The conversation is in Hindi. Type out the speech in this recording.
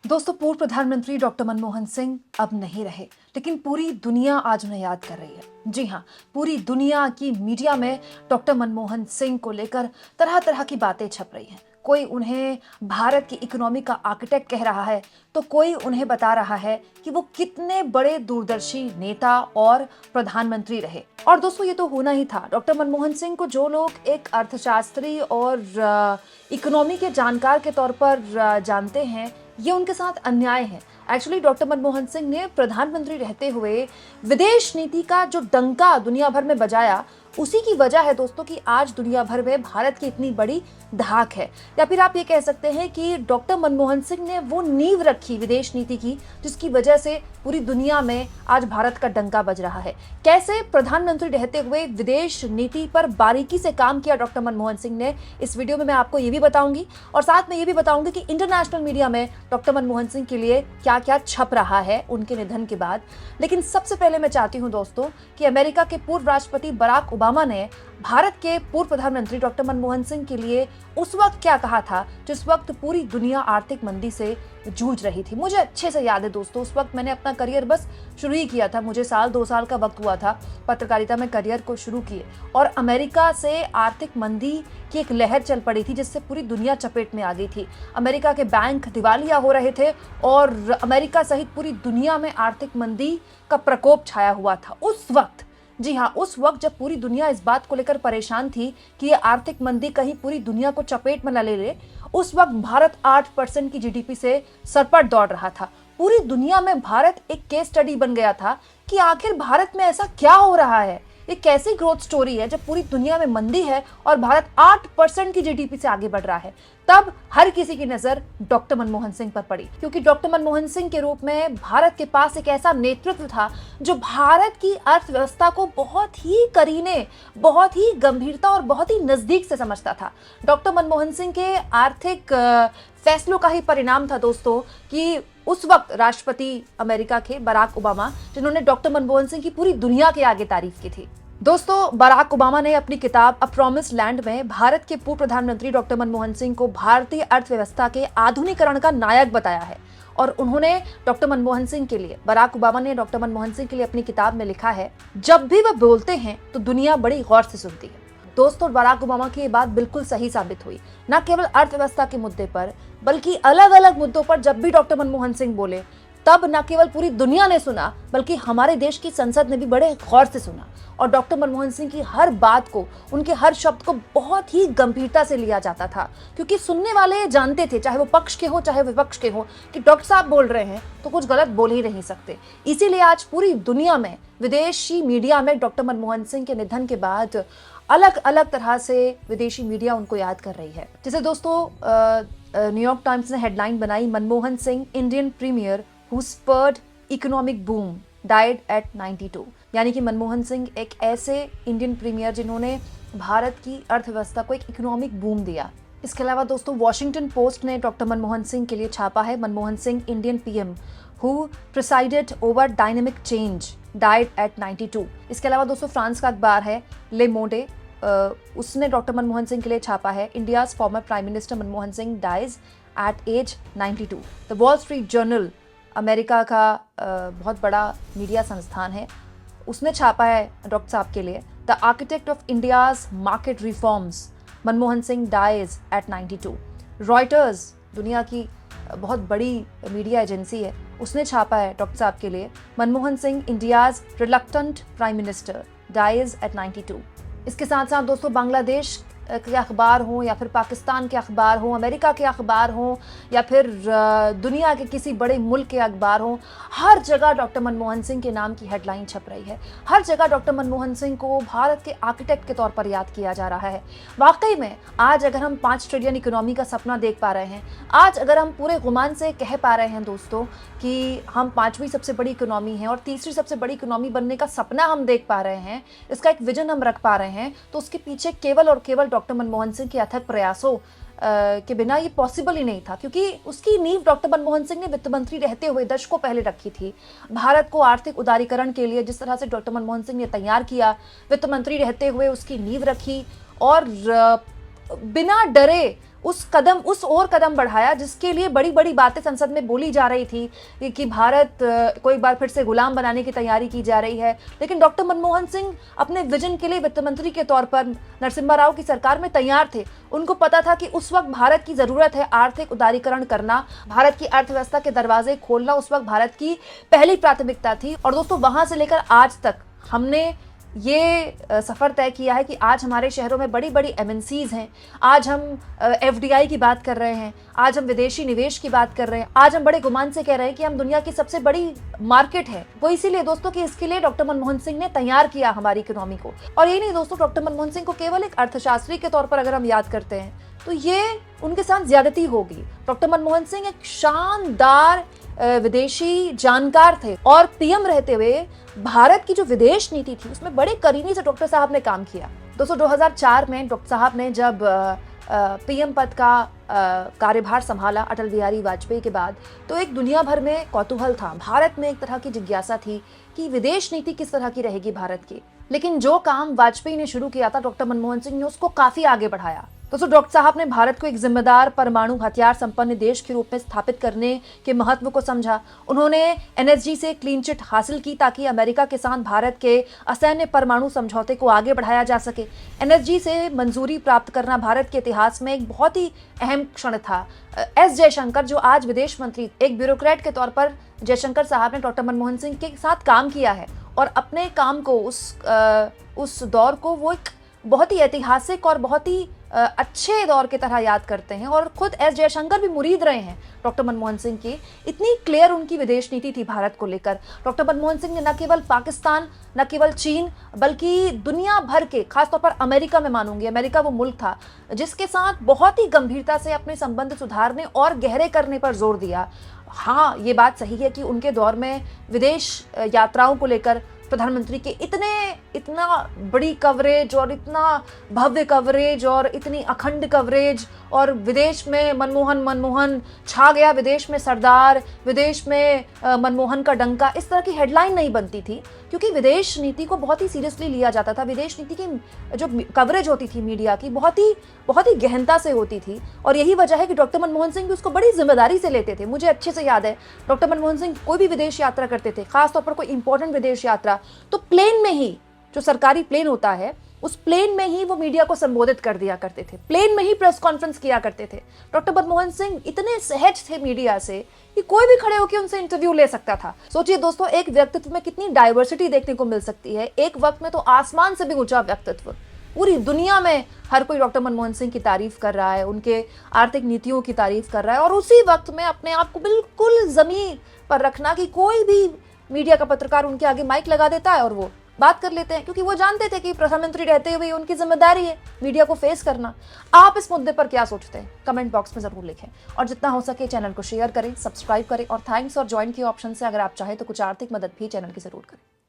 दोस्तों, पूर्व प्रधानमंत्री डॉक्टर मनमोहन सिंह अब नहीं रहे, लेकिन पूरी दुनिया आज उन्हें याद कर रही है। जी हाँ, पूरी दुनिया की मीडिया में डॉक्टर मनमोहन सिंह को लेकर तरह तरह की बातें छप रही हैं। कोई उन्हें भारत की इकोनॉमी का आर्किटेक्ट कह रहा है, तो कोई उन्हें बता रहा है कि वो कितने बड़े दूरदर्शी नेता और प्रधानमंत्री रहे। और दोस्तों, ये तो होना ही था। डॉक्टर मनमोहन सिंह को जो लोग एक अर्थशास्त्री और इकोनॉमी के जानकार के तौर पर जानते हैं, ये उनके साथ अन्याय है। एक्चुअली डॉक्टर मनमोहन सिंह ने प्रधानमंत्री रहते हुए विदेश नीति का जो डंका दुनिया भर में बजाया, उसी की वजह है दोस्तों कि आज दुनिया भर में भारत की इतनी बड़ी धाक है। या फिर आप ये कह सकते हैं कि डॉक्टर मनमोहन सिंह ने वो नींव रखी विदेश नीति की, जिसकी वजह से पूरी दुनिया में आज भारत का डंका बज रहा है। कैसे प्रधानमंत्री रहते हुए विदेश नीति पर बारीकी से काम किया डॉक्टर मनमोहन सिंह ने, इस वीडियो में मैं आपको ये भी बताऊंगी और साथ में ये भी बताऊंगी कि इंटरनेशनल मीडिया में डॉक्टर मनमोहन सिंह के लिए क्या क्या छप रहा है उनके निधन के बाद। लेकिन सबसे पहले मैं चाहती हूं दोस्तों कि अमेरिका के पूर्व राष्ट्रपति बराक ओबामा ने भारत के पूर्व प्रधानमंत्री डॉक्टर मनमोहन सिंह के लिए उस वक्त क्या कहा था, जिस वक्त पूरी दुनिया आर्थिक मंदी से जूझ रही थी। मुझे अच्छे से याद है दोस्तों, उस वक्त मैंने अपना करियर बस शुरू ही किया था। मुझे 2 साल का वक्त हुआ था पत्रकारिता में करियर को शुरू किए, और अमेरिका से आर्थिक मंदी की एक लहर चल पड़ी थी जिससे पूरी दुनिया चपेट में आ गई थी। अमेरिका के बैंक दिवालिया हो रहे थे और अमेरिका सहित पूरी दुनिया में आर्थिक मंदी का प्रकोप छाया हुआ था उस वक्त। जी हाँ, उस वक्त जब पूरी दुनिया इस बात को लेकर परेशान थी कि ये आर्थिक मंदी कहीं पूरी दुनिया को चपेट में न ले ले, उस वक्त भारत 8% की जीडीपी से सरपट दौड़ रहा था। पूरी दुनिया में भारत एक केस स्टडी बन गया था कि आखिर भारत में ऐसा क्या हो रहा है, ये कैसी ग्रोथ स्टोरी है जब पूरी दुनिया में मंदी है और भारत 8% की जीडीपी से आगे बढ़ रहा है। तब हर किसी की नजर डॉक्टर मनमोहन सिंह पर पड़ी, क्योंकि डॉक्टर मनमोहन सिंह के रूप में भारत के पास एक ऐसा नेतृत्व था जो भारत की अर्थव्यवस्था को बहुत ही करीने, बहुत ही गंभीरता और बहुत ही नजदीक से समझता था। डॉक्टर मनमोहन सिंह के आर्थिक फैसलों का ही परिणाम था दोस्तों कि उस वक्त राष्ट्रपति अमेरिका के बराक ओबामा, जिन्होंने डॉक्टर मनमोहन सिंह की पूरी दुनिया के आगे तारीफ की थी। दोस्तों, बराक ओबामा ने अपनी किताब अ प्रॉमिस्ड लैंड में भारत के पूर्व प्रधानमंत्री डॉक्टर मनमोहन सिंह को भारतीय अर्थव्यवस्था के आधुनिकीकरण का नायक बताया है। और उन्होंने डॉक्टर मनमोहन सिंह के लिए, बराक ओबामा ने डॉक्टर मनमोहन सिंह के लिए अपनी किताब में लिखा है, जब भी वह बोलते हैं तो दुनिया बड़ी गौर से सुनती है। दोस्तों, बराक ओबामा की ये बात बिल्कुल सही साबित हुई। न केवल अर्थव्यवस्था के मुद्दे पर, बल्कि अलग अलग मुद्दों पर जब भी डॉक्टर मनमोहन सिंह बोले, तब न केवल पूरी दुनिया ने सुना, बल्कि हमारे देश की संसद ने भी बड़े गौर से सुना। और डॉक्टर मनमोहन सिंह की हर बात को, उनके हर शब्द को बहुत ही गंभीरता से लिया जाता था, क्योंकि सुनने वाले जानते थे, चाहे वो पक्ष के हो चाहे विपक्ष के हो, कि डॉक्टर साहब बोल रहे हैं तो कुछ गलत बोल ही नहीं सकते। इसीलिए आज पूरी दुनिया में, विदेशी मीडिया में डॉक्टर मनमोहन सिंह के निधन के बाद अलग अलग तरह से विदेशी मीडिया उनको याद कर रही है। जैसे दोस्तों, न्यूयॉर्क टाइम्स ने हेडलाइन बनाई, Manmohan Singh Indian premier who spurred economic boom died at 92। यानी कि मनमोहन सिंह एक ऐसे इंडियन प्रीमियर जिन्होंने भारत की अर्थव्यवस्था को एक इकोनॉमिक बूम दिया। इसके अलावा दोस्तों, वॉशिंगटन पोस्ट ने डॉक्टर मनमोहन सिंह के लिए छापा है, Manmohan Singh Indian PM who presided over dynamic change died at 92। इसके अलावा दोस्तों, फ्रांस का अखबार है ले मोंडे, उसने डॉक्टर मनमोहन सिंह के लिए छापा है, India's former prime minister Manmohan Singh dies at age 92। The Wall Street Journal, America का बहुत बड़ा मीडिया संस्थान है, उसने छापा है डॉक्टर साहब के लिए, the architect of India's market reforms Manmohan Singh dies at 92। Reuters, दुनिया की बहुत बड़ी मीडिया एजेंसी है, उसने छापा है डॉक्टर साहब के लिए, Manmohan Singh India's reluctant prime minister dies at 92। इसके साथ साथ दोस्तों, बांग्लादेश के अखबार हों या फिर पाकिस्तान के अखबार हों, अमेरिका के अखबार हों या फिर दुनिया के किसी बड़े मुल्क के अखबार हों, हर जगह डॉक्टर मनमोहन सिंह के नाम की हेडलाइन छप रही है। हर जगह डॉक्टर मनमोहन सिंह को भारत के आर्किटेक्ट के तौर पर याद किया जा रहा है। वाकई में आज अगर हम 5 ट्रिलियन इकोनॉमी का सपना देख पा रहे हैं, आज अगर हम पूरे गुमान से कह पा रहे हैं दोस्तों कि हम 5वीं सबसे बड़ी इकोनॉमी हैं और तीसरी सबसे बड़ी इकोनॉमी बनने का सपना हम देख पा रहे हैं, इसका एक विजन हम रख पा रहे हैं, तो उसके पीछे केवल और केवल डॉक्टर मनमोहन सिंह के अथक प्रयासों के बिना ये पॉसिबल ही नहीं था, क्योंकि उसकी नींव डॉक्टर मनमोहन सिंह ने वित्त मंत्री रहते हुए दशकों पहले रखी थी। भारत को आर्थिक उदारीकरण के लिए जिस तरह से डॉक्टर मनमोहन सिंह ने तैयार किया, वित्त मंत्री रहते हुए उसकी नींव रखी और बिना डरे उस और कदम बढ़ाया जिसके लिए बड़ी बड़ी बातें संसद में बोली जा रही थी कि भारत को एक बार फिर से गुलाम बनाने की तैयारी की जा रही है। लेकिन डॉक्टर मनमोहन सिंह अपने विजन के लिए वित्त मंत्री के तौर पर नरसिम्हा राव की सरकार में तैयार थे। उनको पता था कि उस वक्त भारत की जरूरत है आर्थिक उदारीकरण करना, भारत की अर्थव्यवस्था के दरवाजे खोलना उस वक्त भारत की पहली प्राथमिकता थी। और दोस्तों, वहां से लेकर आज तक हमने ये सफ़र तय किया है कि आज हमारे शहरों में बड़ी बड़ी एमएनसीज हैं, आज हम एफडीआई की बात कर रहे हैं, आज हम विदेशी निवेश की बात कर रहे हैं, आज हम बड़े गुमान से कह रहे हैं कि हम दुनिया की सबसे बड़ी मार्केट है। वो इसीलिए दोस्तों कि इसके लिए डॉक्टर मनमोहन सिंह ने तैयार किया हमारी इकोनॉमी को। और ये नहीं दोस्तों, डॉक्टर मनमोहन सिंह को केवल एक अर्थशास्त्री के तौर पर अगर हम याद करते हैं तो ये उनके साथ ज्यादती होगी। डॉक्टर मनमोहन सिंह एक शानदार विदेशी जानकार थे और पीएम रहते हुए भारत की जो विदेश नीति थी उसमें बड़े करीने से डॉक्टर साहब ने काम किया। दोस्तों, 2004 में डॉक्टर साहब ने जब पीएम पद का कार्यभार संभाला अटल बिहारी वाजपेयी के बाद, तो एक दुनिया भर में कौतूहल था, भारत में एक तरह की जिज्ञासा थी कि विदेश नीति किस तरह की रहेगी भारत की। लेकिन जो काम वाजपेयी ने शुरू किया था, डॉक्टर मनमोहन सिंह ने उसको काफी आगे बढ़ाया। दोस्तों, डॉक्टर साहब ने भारत को एक जिम्मेदार परमाणु हथियार संपन्न देश के रूप में स्थापित करने के महत्व को समझा। उन्होंने एनएसजी से क्लीन चिट हासिल की ताकि अमेरिका के साथ भारत के असैन्य परमाणु समझौते को आगे बढ़ाया जा सके। एनएसजी से मंजूरी प्राप्त करना भारत के इतिहास में एक बहुत ही अहम क्षण था। एस जयशंकर, जो आज विदेश मंत्री, एक ब्यूरोक्रेट के तौर पर जयशंकर साहब ने डॉक्टर मनमोहन सिंह के साथ काम किया है और अपने काम को उस दौर को वो एक बहुत ही ऐतिहासिक और बहुत ही अच्छे दौर की तरह याद करते हैं। और खुद एस जयशंकर भी मुरीद रहे हैं डॉक्टर मनमोहन सिंह की। इतनी क्लियर उनकी विदेश नीति थी भारत को लेकर। डॉक्टर मनमोहन सिंह ने न केवल पाकिस्तान, न केवल चीन, बल्कि दुनिया भर के, खासतौर पर अमेरिका में मानूंगी, अमेरिका वो मुल्क था जिसके साथ बहुत ही गंभीरता से अपने संबंध सुधारने और गहरे करने पर जोर दिया। हाँ, ये बात सही है कि उनके दौर में विदेश यात्राओं को लेकर प्रधानमंत्री के इतना बड़ी कवरेज और इतना भव्य कवरेज और इतनी अखंड कवरेज, और विदेश में मनमोहन छा गया, विदेश में सरदार, विदेश में मनमोहन का डंका, इस तरह की हेडलाइन नहीं बनती थी क्योंकि विदेश नीति को बहुत ही सीरियसली लिया जाता था। विदेश नीति की जो कवरेज होती थी मीडिया की बहुत ही गहनता से होती थी। और यही वजह है कि डॉक्टर मनमोहन सिंह भी उसको बड़ी जिम्मेदारी से लेते थे। मुझे अच्छे से याद है, डॉक्टर मनमोहन सिंह कोई भी विदेश यात्रा करते थे, खासतौर पर कोई इंपॉर्टेंट विदेश यात्रा, तो प्लेन में ही, जो सरकारी प्लेन होता है, उस प्लेन में ही वो मीडिया को संबोधित कर दिया करते थे, प्लेन में ही प्रेस कॉन्फ्रेंस किया करते थे। डॉक्टर मनमोहन सिंह इतने सहज थे मीडिया से कि कोई भी खड़े होकर उनसे इंटरव्यू ले सकता था। सोचिए दोस्तों, एक व्यक्तित्व में कितनी डाइवर्सिटी देखने को मिल सकती है। एक वक्त में तो आसमान से भी ऊंचा व्यक्तित्व, पूरी दुनिया में हर कोई डॉक्टर मनमोहन सिंह की तारीफ कर रहा है, उनके आर्थिक नीतियों की तारीफ कर रहा है, और उसी वक्त में अपने आप को बिल्कुल जमीन पर रखना कि कोई भी मीडिया का पत्रकार उनके आगे माइक लगा देता है और वो बात कर लेते हैं, क्योंकि वो जानते थे कि प्रधानमंत्री रहते हुए उनकी जिम्मेदारी है मीडिया को फेस करना। आप इस मुद्दे पर क्या सोचते हैं? कमेंट बॉक्स में जरूर लिखें और जितना हो सके चैनल को शेयर करें, सब्सक्राइब करें और थैंक्स और ज्वाइन के ऑप्शन से अगर आप चाहें तो कुछ आर्थिक मदद भी चैनल की जरूर करें।